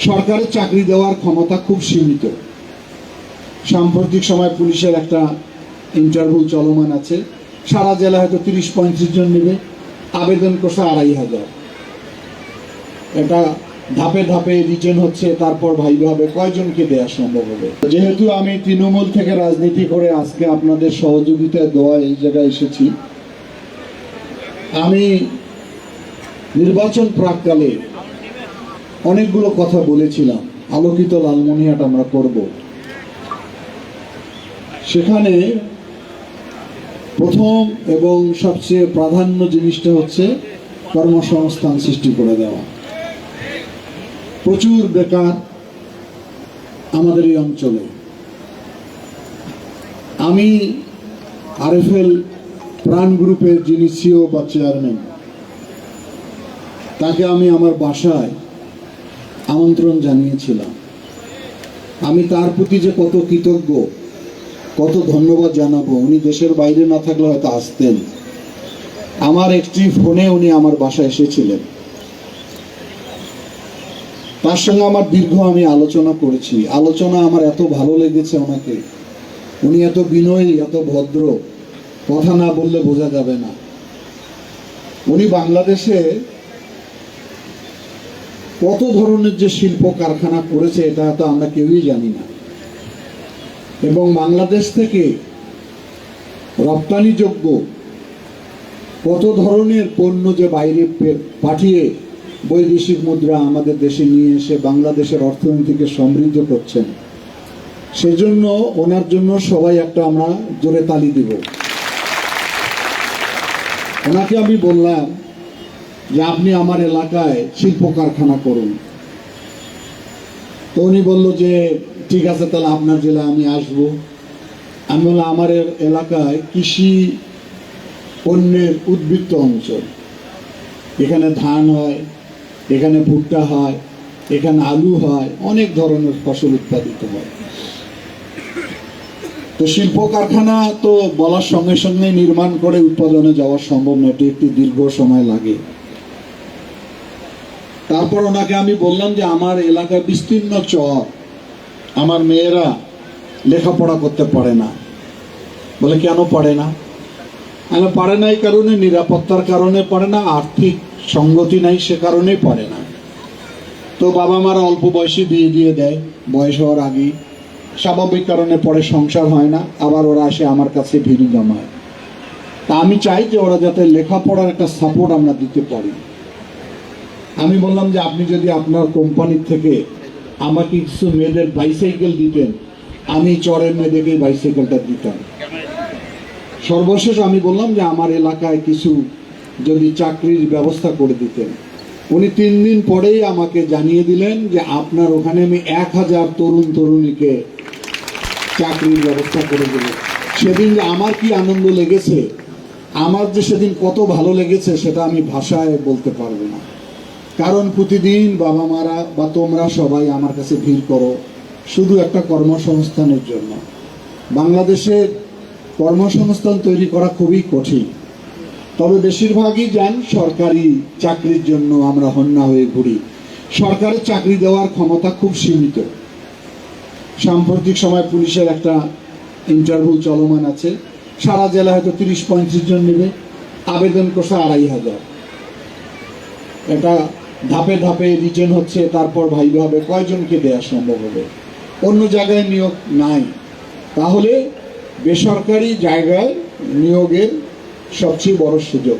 সরকারের চাকরি দেওয়ার ক্ষমতা খুব সীমিত। সাম্প্রতিক সময় পুলিশের একটা ইন্টারভিউ চলমান আছে, সারা জেলা হয়তো 30-35 জন নেবে, আবেদন করছে 2500। এটা ধাপে ধাপে রিটেন হচ্ছে, তারপর ভাইবা হবে কয়জনকে দেওয়া সম্ভব হবে। যেহেতু আমি তৃণমূল থেকে রাজনীতি করে আজকে আপনাদের সহযোগিতায় দোয়া এই জায়গায় এসেছি, আমি নির্বাচন প্রাককালে অনেকগুলো কথা বলেছিলাম, আলোকিত লালমনিরহাট আমরা করব। সেখানে প্রথম এবং সবচেয়ে প্রাধান্য জিনিসটা হচ্ছে কর্মসংস্থান সৃষ্টি করে দেওয়া। প্রচুর বেকার আমাদের এই অঞ্চলে। আমি আরএফএল প্রাণ গ্রুপের যিনি সিও বা চেয়ারম্যান, তাকে আমি আমার বাসায় আমন্ত্রণ জানিয়েছিলাম। আমি তার প্রতি যে কত কৃতজ্ঞ, কত ধন্যবাদ জানাবো। উনি দেশের বাইরে না থাকলে হয়তো আসতেন। আমার একটি ফোনে উনি আমার বাসায় এসেছিলেন, তার সঙ্গে আমার দীর্ঘ আমি আলোচনা করেছি। আলোচনা আমার এত ভালো লেগেছে ওনাকে। উনি এত বিনয়ী, এত ভদ্র, কথা না বললে বোঝা যাবে না। উনি বাংলাদেশে কত ধরনের যে শিল্প কারখানা করেছে এটা তো আমরা কেউই জানি না, এবং বাংলাদেশ থেকে রপ্তানিযোগ্য কত ধরনের পণ্য যে বাইরে পাঠিয়ে বৈদেশিক মুদ্রা আমাদের দেশে নিয়ে এসে বাংলাদেশের অর্থনীতিকে সমৃদ্ধ করছেন। সেজন্য ওনার জন্য সবাই একটা আমরা জোরে তালি দিব। ওনাকে আমি বললাম যে আপনি আমার এলাকায় শিল্প কারখানা করুন। তো উনি বলল যে ঠিক আছে, তাহলে আপনার জেলায় আমি আসবো। আমি বললাম আমার এলাকায় কৃষি পণ্যের উদ্বৃত্ত অঞ্চল, এখানে ধান হয়, এখানে ভুট্টা হয়, এখানে আলু হয়, অনেক ধরনের ফসল উৎপাদিত হয়। তো শিল্প কারখানা তো বলার সঙ্গে সঙ্গে নির্মাণ করে উৎপাদনে যাওয়া সম্ভব না, এটি একটি দীর্ঘ সময় লাগে। তারপর ওনাকে আমি বললাম যে আমার এলাকার বিস্তীর্ণ চর, আমার মেয়েরা লেখাপড়া করতে পারে না। বলে কেন পারে না? আমি পারে না এই কারণে, নিরাপত্তার কারণে পারে না, আর্থিক সঙ্গতি নাই সে কারণেই পারে না। তো বাবা মারা অল্প বয়সে বিয়ে দিয়ে দেয়, বয়স হওয়ার আগেই। স্বাভাবিক কারণে পরে সংসার হয় না, আবার ওরা এসে আমার কাছে ভিড় জমায়। তা আমি চাই যে ওরা যাতে লেখাপড়ার একটা সাপোর্ট আমরা দিতে পারি। আমি বললাম যে আপনি যদি আপনার কোম্পানির থেকে আমাকে কিছু মেয়েদের বাইসাইকেল দিতেন, আমি চরের মেয়েদেরকে বাইসাইকেলটা দিতাম। সর্বশেষ আমি বললাম যে আমার এলাকায় কিছু যদি চাকরির ব্যবস্থা করে দিতেন। উনি 3 দিন পরেই আমাকে জানিয়ে দিলেন যে আপনার ওখানে আমি 1000 তরুণ তরুণীকে চাকরির ব্যবস্থা করে দেব। সেদিন যে আমার কি আনন্দ লেগেছে, আমার যে সেদিন কত ভালো লেগেছে সেটা আমি ভাষায় বলতে পারবো না। কারণ প্রতিদিন বাবা মারা বা তোমরা সবাই আমার কাছে ভিড় করো শুধু একটা কর্মসংস্থানের জন্য। বাংলাদেশের কর্মসংস্থান তৈরি করা খুবই কঠিন, তবে বেশিরভাগই যান সরকারি চাকরির জন্য আমরা হন্যা হয়ে ঘুরি। সরকারের চাকরি দেওয়ার ক্ষমতা খুব সীমিত। সাম্প্রতিক সময় পুলিশের একটা ইন্টারভিউ চলমান আছে, সারা জেলা হয়তো 30-35 জন নেবে, আবেদন করছে 2500। এটা ধাপে ধাপে রিটেন হচ্ছে, তারপর ভাইবা হবে কয়জনকে দেওয়া সম্ভব হবে। অন্য জায়গায় নিয়োগ নাই, তাহলে বেসরকারি জায়গায় নিয়োগের সবচেয়ে বড় সুযোগ।